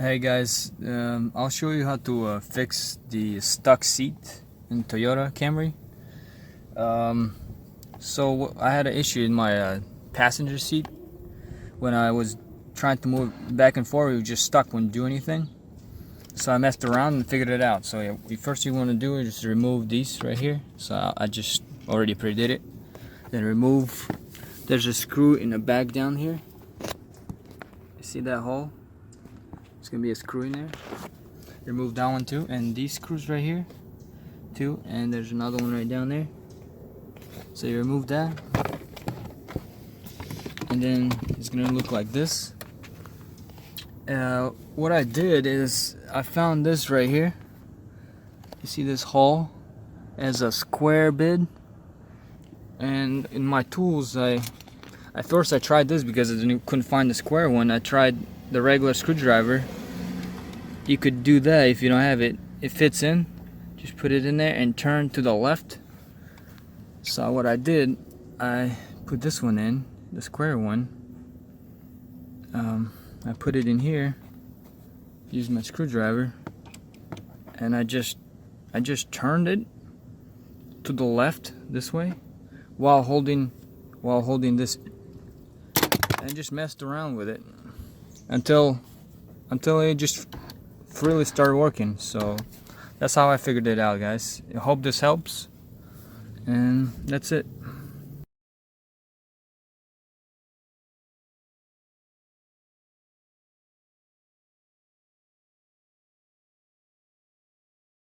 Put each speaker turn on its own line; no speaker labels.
Hey guys, I'll show you how to fix the stuck seat in Toyota Camry. So I had an issue in my passenger seat when I was trying to move back and forth. It was just stuck, wouldn't do anything. So I messed around and figured it out. So yeah, first you want to do is just remove these right here. So I just already pre-did it. Then remove. There's a screw in the back down here. You see that hole? It's gonna be a screw in there. Remove that one too, and these screws right here too, and there's another one right down there. So you remove that, and then it's gonna look like this. What I did is I found this right here. You see this hole as a square bit, and in my tools I first tried this because I couldn't find the square one. I tried the regular screwdriver. You could do that if you don't have it. It fits in. Just put it in there and turn to the left. So what I did, I put this one in, the square one. I put it in here, used my screwdriver, and I just turned it to the left this way while holding this, and just messed around with it until it just freely started working. So that's how I figured it out, guys. I hope this helps, and that's it.